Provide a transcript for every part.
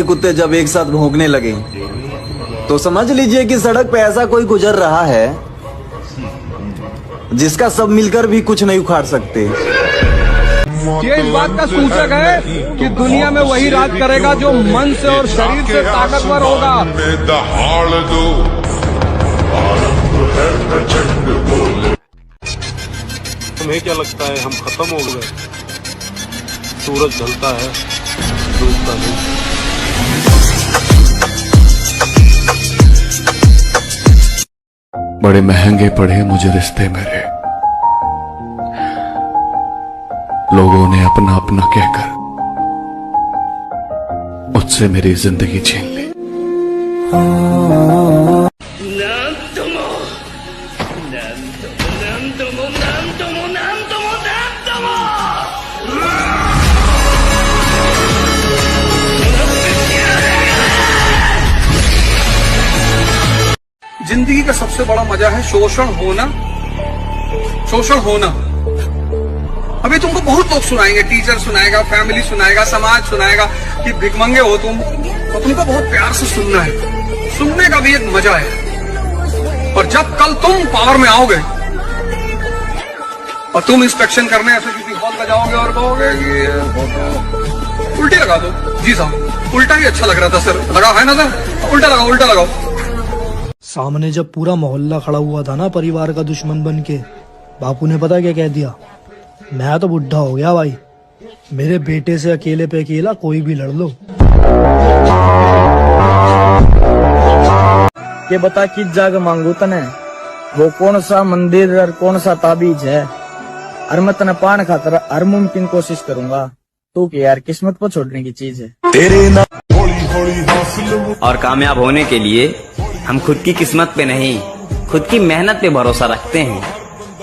कुत्ते जब एक साथ भौंकने लगे तो समझ लीजिए कि सड़क पे ऐसा कोई गुजर रहा है जिसका सब मिलकर भी कुछ नहीं उखाड़ सकते। ये इस बात का सूचक है कि दुनिया में वही राज करेगा जो मन से और शरीर से ताकतवर होगा। तुम्हें क्या लगता है हम खत्म हो गए? सूरज ढलता है, डूबता नहीं। बड़े महंगे पड़े मुझे रिश्ते मेरे, लोगों ने अपना अपना कहकर मुझसे मेरी जिंदगी छीन ली। जिंदगी का सबसे बड़ा मजा है शोषण होना, शोषण होना। अभी तुमको बहुत लोग सुनाएंगे, टीचर सुनाएगा, फैमिली सुनाएगा, समाज सुनाएगा कि भिखमंगे हो तुम, तो तुमको बहुत प्यार से सुनना है। सुनने का भी एक मजा है। और जब कल तुम पावर में आओगे और तुम इंस्पेक्शन करने ऐसे किसी हॉल में जाओगे और कहोगे कि उल्टी लगा दो। जी साहब, उल्टा ही अच्छा लग रहा था सर, लगा है ना सर, उल्टा लगाओ, उल्टा लगाओ। सामने जब पूरा मोहल्ला खड़ा हुआ था ना परिवार का दुश्मन बन के, बापू ने पता क्या कह दिया? मैं तो बुढ़ा हो गया भाई, मेरे बेटे से अकेले पे अकेला कोई भी लड़ लो। ये बता किस जगह मांगू तने, वो कौन सा मंदिर और कौन सा ताबीज है? और मैं तने पान खातर हर मुमकिन कोशिश करूंगा। तू के यार किस्मत पर छोड़ने की चीज है तेरे ना। और कामयाब होने के लिए हम खुद की किस्मत पे नहीं, खुद की मेहनत पे भरोसा रखते हैं।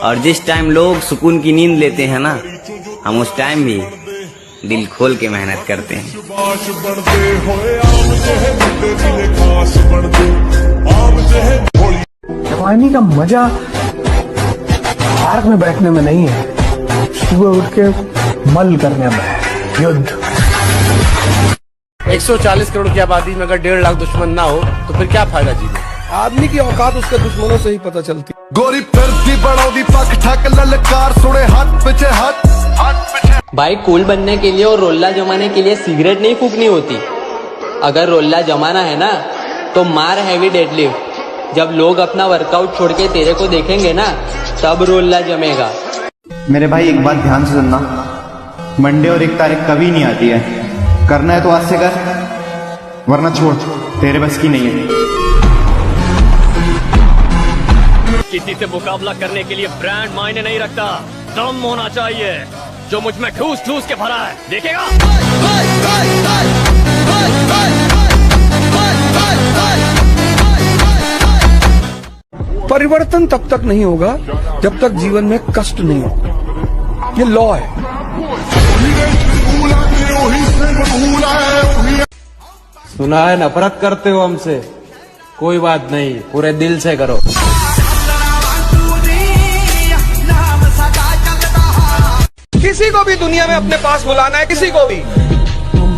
और जिस टाइम लोग सुकून की नींद लेते हैं ना, हम उस टाइम भी दिल खोल के मेहनत करते हैं। जवानी का मजा पार्क में बैठने में नहीं है, सुबह उठ के मल करने में है। युद्ध 140 करोड़ की आबादी में अगर 1.5 लाख दुश्मन ना हो तो फिर क्या फायदा जीने? आदमी की औकात उसके दुश्मनों से ही पता चलती। गोरी फिरती बड़ौदी पक ठक ललकार सुने हाथ पीछे हाथ। भाई कूल बनने के लिए और रोल्ला जमाने के लिए सिगरेट नहीं फूकनी होती। अगर रोल्ला जमाना है ना तो मार हैवी डेडलिफ्ट। जब लोग अपना वर्कआउट छोड़ के तेरे को देखेंगे ना, तब रोल्ला जमेगा। मेरे भाई एक बात ध्यान से सुनना, मंडे और 1 तारीख कभी नहीं आती है। करना है तो आज से कर, वरना छोड़, तेरे बस की नहीं है। किसी से मुकाबला करने के लिए ब्रांड मायने नहीं रखता, दम होना चाहिए जो मुझ में ठूस ठूस के भरा है। देखेगा परिवर्तन तब तक नहीं होगा जब तक जीवन में कष्ट नहीं होगा। ये लॉ है। सुना है नफरत करते हो हमसे, कोई बात नहीं, पूरे दिल से करो। किसी को भी दुनिया में अपने पास बुलाना है, किसी को भी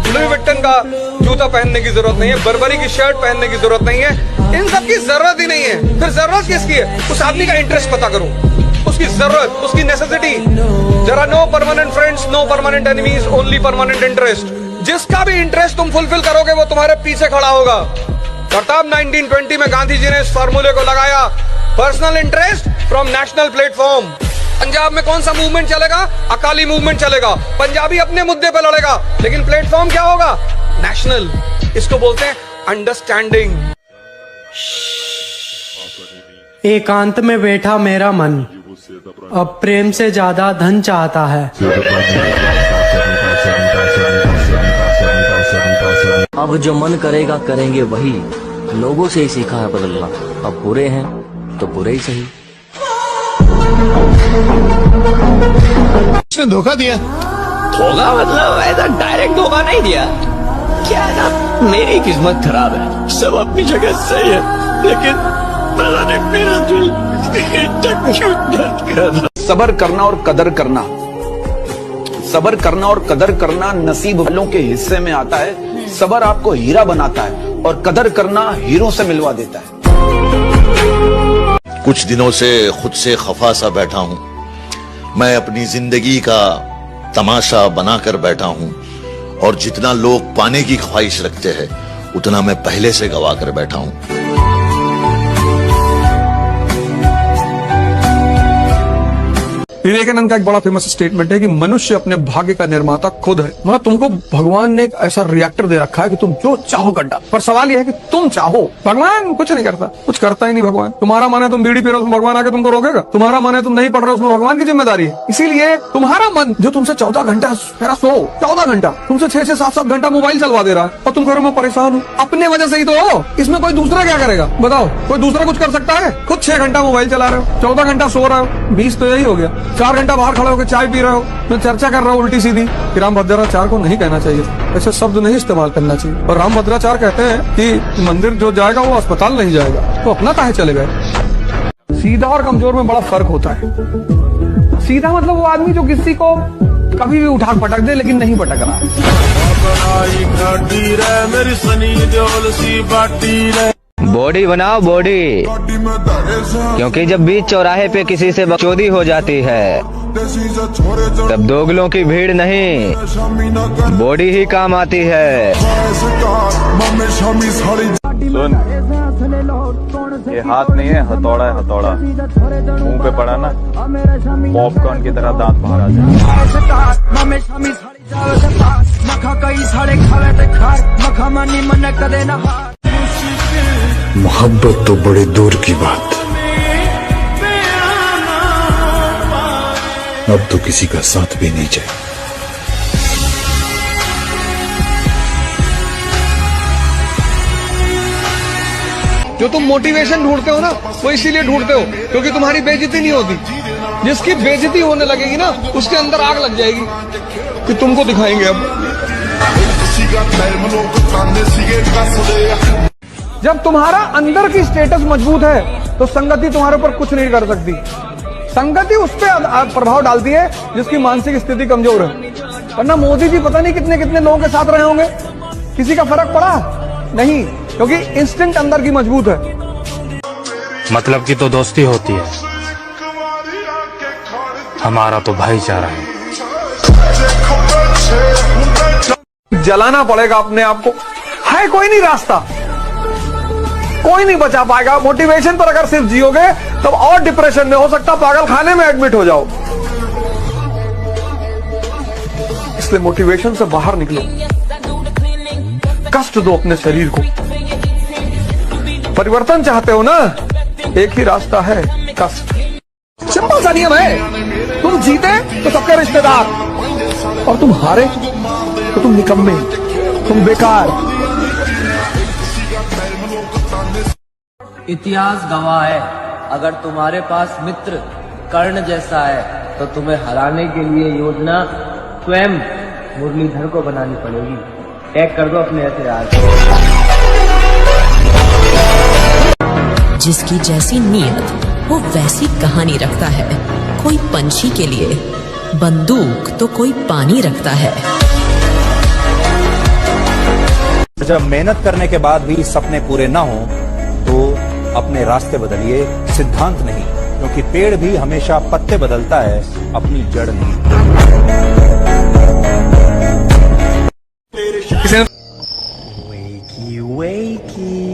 लुई विट्टन का जूता पहनने की जरूरत नहीं है, बर्बरी की शर्ट पहनने की जरूरत नहीं है, इन सब की जरूरत ही नहीं है। फिर जरूरत किसकी है? उस आदमी का इंटरेस्ट पता करो, उसकी जरूरत, उसकी नेसेसिटी। जरा no permanent friends, no permanent enemies, only permanent interest. जिसका भी इंटरेस्ट तुम फुलफिल करोगे वो तुम्हारे पीछे खड़ा होगा। और तब 1920 में गांधी जी ने इस फार्मूले को लगाया, personal interest from national platform. Punjab में कौन सा मूवमेंट चलेगा? अकाली मूवमेंट चलेगा। पंजाबी अपने मुद्दे पे लड़ेगा, लेकिन प्लेटफॉर्म क्या होगा? नेशनल। इसको बोलते हैं अंडरस्टैंडिंग। एकांत में बैठा मेरा मन अब प्रेम से ज्यादा धन चाहता है। अब जो मन करेगा करेंगे वही, लोगों से ही सीखा है बदलना। अब बुरे हैं तो बुरे ही सही। उसने धोखा दिया। धोखा मतलब ऐसा डायरेक्ट धोखा नहीं दिया, क्या है ना, मेरी किस्मत खराब है, सब अपनी जगह सही है, लेकिन पता नहीं मेरा दिल क्यों दर्द कर रहा। सब्र करना और कदर करना, सब्र करना और कदर करना नसीब वालों के हिस्से में आता है। सबर आपको हीरा बनाता है और कदर करना हीरो से मिलवा देता है। कुछ दिनों से खुद से खफा सा बैठा हूँ। मैं अपनी जिंदगी का तमाशा बनाकर बैठा हूँ और जितना लोग पाने की ख्वाहिश रखते हैं उतना मैं पहले से गवा कर बैठा हूँ। विवेकानंद का एक बड़ा फेमस स्टेटमेंट है कि मनुष्य अपने भाग्य का निर्माता खुद है। मतलब तुमको भगवान ने एक ऐसा रिएक्टर दे रखा है कि तुम जो चाहो कर डालो, पर सवाल यह है कि तुम चाहो। भगवान कुछ नहीं करता, कुछ करता ही नहीं भगवान। तुम्हारा मन है तुम बीड़ी पी रहे हो, भगवान आके तुमको रोकेगा? तुम्हारा मन है तुम नहीं पढ़ रहे हो, उसमें भगवान की जिम्मेदारी है। इसीलिए तुम्हारा मन जो तुमसे 14 घंटा सो 14 घंटा तुमसे 6 से 7 घंटा मोबाइल चलवा दे रहा है और तुम कह रहे हो मैं परेशान हूँ, अपने वजह से ही तो हो। इसमें कोई दूसरा क्या करेगा बताओ? कोई दूसरा कुछ कर सकता है? खुद 6 घंटा मोबाइल चला रहे हो, 14 घंटा सो रहे हो, 20 तो यही हो गया। 4 घंटा बाहर खड़े होकर चाय पी रहे हो, मैं चर्चा कर रहा हूँ उल्टी सीधी कि रामभद्राचार को नहीं कहना चाहिए, ऐसे शब्द नहीं इस्तेमाल करना चाहिए। और रामभद्राचार कहते हैं कि मंदिर जो जाएगा वो अस्पताल नहीं जाएगा, तो अपना काहे चले गए? सीधा और कमजोर में बड़ा फर्क होता है। सीधा मतलब वो आदमी जो किसी को कभी भी उठा पटक दे लेकिन नहीं पटक रहा है। बॉडी बनाओ बॉडी, क्योंकि जब बीच चौराहे पे किसी से बकचोदी हो जाती है तब दोगलों की भीड़ नहीं बॉडी ही काम आती है। सुन, ये हाथ नहीं है, हथौड़ा है, हथौड़ा। मुंह पे पड़ा ना, पॉपकॉर्न की तरह दांत बाहर आ जाए। मोहब्बत तो बड़े दूर की बात, अब तो किसी का साथ भी नहीं चाहिए। जो तुम मोटिवेशन ढूंढते हो ना, वो इसीलिए ढूंढते हो क्योंकि तुम्हारी बेइज्जती नहीं होती। जिसकी बेइज्जती होने लगेगी ना, उसके अंदर आग लग जाएगी कि तुमको दिखाएंगे अब। जब तुम्हारा अंदर की स्टेटस मजबूत है तो संगति तुम्हारे ऊपर कुछ नहीं कर सकती। संगति उस पर प्रभाव डालती है जिसकी मानसिक स्थिति कमजोर है। वरना मोदी जी पता नहीं कितने कितने लोगों के साथ रहे होंगे, किसी का फर्क पड़ा नहीं, क्योंकि इंस्टिंक्ट अंदर की मजबूत है। मतलब की तो दोस्ती होती है, हमारा तो भाईचारा है। जलाना पड़ेगा अपने आप को, है कोई नहीं रास्ता, कोई नहीं बचा पाएगा। मोटिवेशन पर अगर सिर्फ जियोगे तब और डिप्रेशन में, हो सकता पागल खाने में एडमिट हो जाओ। इसलिए मोटिवेशन से बाहर निकलो, कष्ट दो अपने शरीर को। परिवर्तन चाहते हो ना, एक ही रास्ता है, कष्ट। सिंपल सा नियम है, तुम जीते तो सबके रिश्तेदार, और तुम हारे तो तुम निकम्मे, तुम बेकार। इतिहास गवाह है, अगर तुम्हारे पास मित्र कर्ण जैसा है तो तुम्हें हराने के लिए योजना स्वयं मुरलीधर को बनानी पड़ेगी। टैग कर दो अपने हथियार। जिसकी जैसी नीयत वो वैसी कहानी रखता है। कोई पंछी के लिए बंदूक तो कोई पानी रखता है। जब मेहनत करने के बाद भी सपने पूरे ना हो तो अपने रास्ते बदलिए, सिद्धांत नहीं, क्योंकि पेड़ भी हमेशा पत्ते बदलता है, अपनी जड़ नहीं। Wakey, wakey.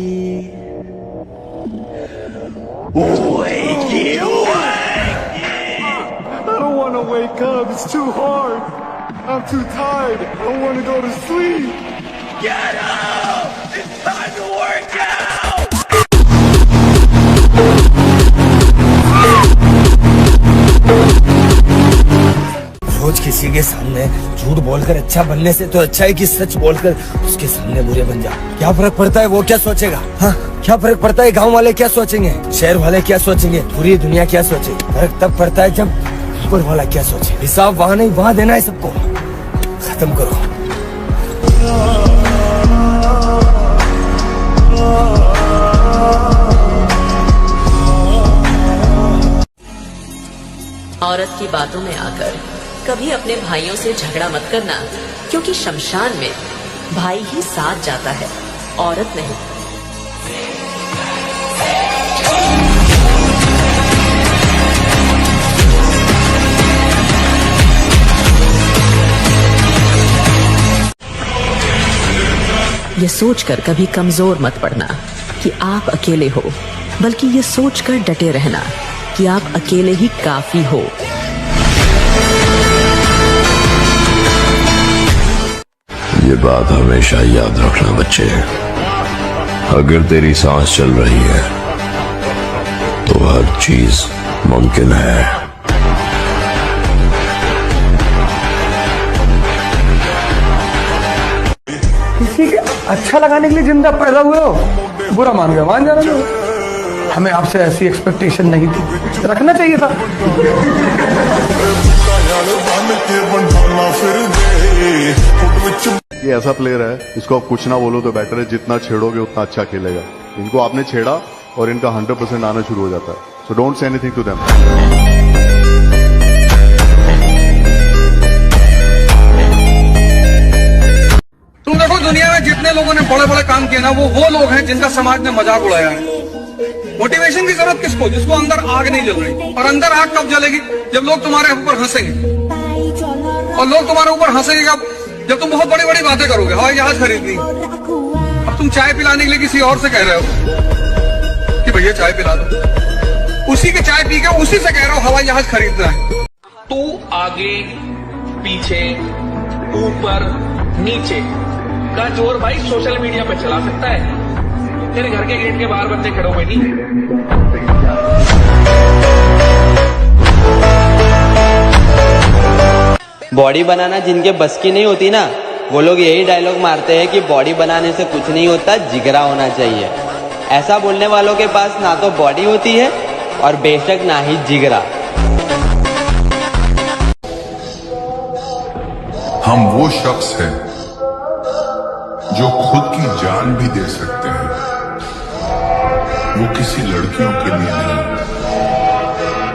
Wakey, wakey. I don't want to wake up, it's too hard. I'm too tired, I want to go to sleep. Get up! It's time to work out! रोज किसी के सामने झूठ बोलकर अच्छा बनने से तो अच्छा है कि सच बोलकर उसके सामने बुरे बन जाओ। क्या फर्क पड़ता है वो क्या सोचेगा? हाँ, क्या फर्क पड़ता है गांव वाले क्या सोचेंगे, शहर वाले क्या सोचेंगे, पूरी दुनिया क्या सोचेगी? फर्क तब पड़ता है जब ऊपर वाला क्या सोचे। हिसाब वहाँ नहीं, वहाँ देना है सबको। खत्म करो। औरत की बातों में आकर कभी अपने भाइयों से झगड़ा मत करना, क्योंकि शमशान में भाई ही साथ जाता है, औरत नहीं। ये सोचकर कभी कमजोर मत पड़ना कि आप अकेले हो, बल्कि ये सोचकर डटे रहना कि आप अकेले ही काफी हो। ये बात हमेशा याद रखना बच्चे, अगर तेरी सांस चल रही है तो हर चीज मुमकिन है। किसी के अच्छा लगाने के लिए जिंदा पैदा हुए हो, बुरा मान गए, मान जाना दो। हमें आपसे ऐसी एक्सपेक्टेशन नहीं थी, रखना चाहिए था। ये ऐसा प्लेयर है, इसको आप कुछ ना बोलो तो बेटर है, जितना छेड़ोगे उतना अच्छा खेलेगा। इनको आपने छेड़ा और इनका 100% आना शुरू हो जाता है। So don't say anything to them. तुम देखो दुनिया में जितने लोगों ने बड़े बड़े काम किए ना, वो लोग हैं जिनका समाज ने मजाक उड़ाया है। मोटिवेशन की जरूरत किसको? जिसको अंदर आग नहीं जल रही। और अंदर आग कब जलेगी? जब लोग तुम्हारे ऊपर हंसेंगे। और लोग तुम्हारे ऊपर हंसेंगे कब? जब तुम बहुत बड़ी बड़ी बातें करोगे, हवाई जहाज खरीदनी। अब तुम चाय पिलाने के लिए किसी और से कह रहे हो कि भैया चाय पिला दो, उसी के चाय पी के उसी से कह रहे हो हवाई जहाज खरीदना है। तू आगे पीछे ऊपर नीचे का जोर भाई सोशल मीडिया पे चला सकता है। तेरे घर के गेट के बाहर बंदे खड़े हुए नहीं। बॉडी बनाना जिनके बस की नहीं होती ना, वो लोग यही डायलॉग मारते हैं कि बॉडी बनाने से कुछ नहीं होता, जिगरा होना चाहिए। ऐसा बोलने वालों के पास ना तो बॉडी होती है और बेशक ना ही जिगरा। हम वो शख्स हैं जो खुद की जान भी दे सकते हैं, वो किसी लड़कियों के लिए नहीं,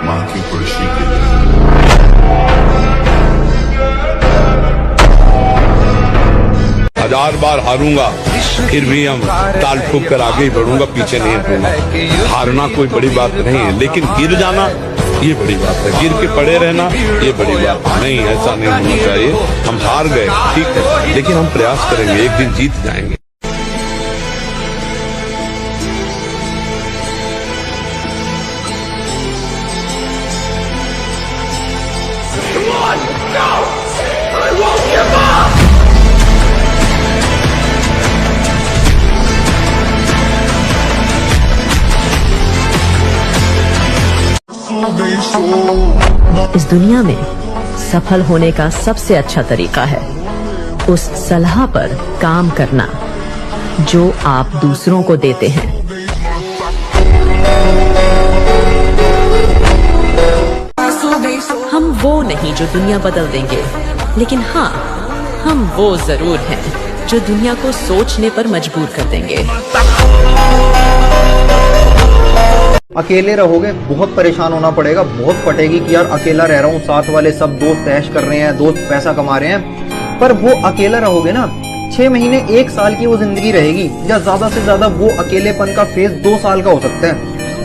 मां की खुशी के लिए। हजार बार हारूंगा, फिर भी हम ताल ठोक कर आगे ही बढ़ूंगा, पीछे नहीं हटूंगा। हारना कोई बड़ी बात नहीं है, लेकिन गिर जाना ये बड़ी बात है। गिर के पड़े रहना ये बड़ी बात नहीं, ऐसा नहीं होना चाहिए। हम हार गए ठीक है, लेकिन हम प्रयास करेंगे, एक दिन जीत जाएंगे। इस दुनिया में सफल होने का सबसे अच्छा तरीका है उस सलाह पर काम करना जो आप दूसरों को देते हैं। हम वो नहीं जो दुनिया बदल देंगे, लेकिन हाँ, हम वो जरूर हैं जो दुनिया को सोचने पर मजबूर कर देंगे। अकेले रहोगे, बहुत परेशान होना पड़ेगा, बहुत पटेगी कि यार अकेला रह रहा हूँ, साथ वाले सब दोस्त ऐश कर रहे हैं, दोस्त पैसा कमा रहे हैं। पर वो अकेला रहोगे ना, 6 महीने 1 साल की वो जिंदगी रहेगी, या ज्यादा से ज्यादा वो अकेलेपन का फेज 2 साल का हो सकता है।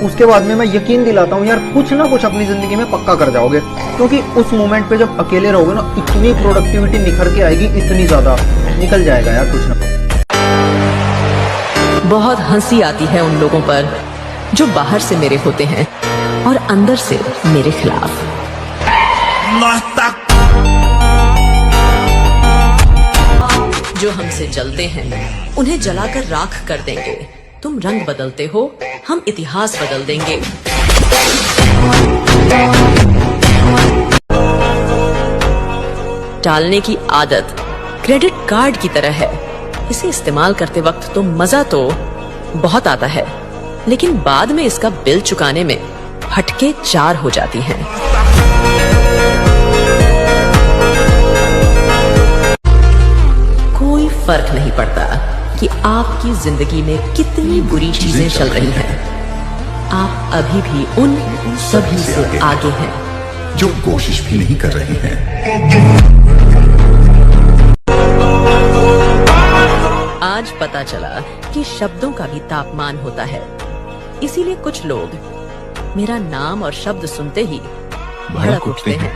उसके बाद में मैं यकीन दिलाता हूँ यार कुछ ना कुछ अपनी जिंदगी में पक्का कर जाओगे, क्योंकि उस मोमेंट पे जब अकेले रहोगे ना, इतनी प्रोडक्टिविटी निखर के आएगी, इतनी ज्यादा निकल जाएगा यार कुछ ना। बहुत हंसी आती है उन लोगों पर जो बाहर से मेरे होते हैं और अंदर से मेरे खिलाफ। जो हमसे जलते हैं उन्हें जलाकर राख कर देंगे। तुम रंग बदलते हो, हम इतिहास बदल देंगे। टालने की आदत क्रेडिट कार्ड की तरह है। इसे इस्तेमाल करते वक्त तो मजा तो बहुत आता है, लेकिन बाद में इसका बिल चुकाने में हटके 4 हो जाती हैं। कोई फर्क नहीं पड़ता कि आपकी जिंदगी में कितनी बुरी चीजें चल रही हैं, आप अभी भी उन सभी से आगे हैं जो कोशिश भी नहीं कर रही हैं। आज पता चला कि शब्दों का भी तापमान होता है। इसीलिए कुछ लोग मेरा नाम और शब्द सुनते ही भड़क उठते हैं।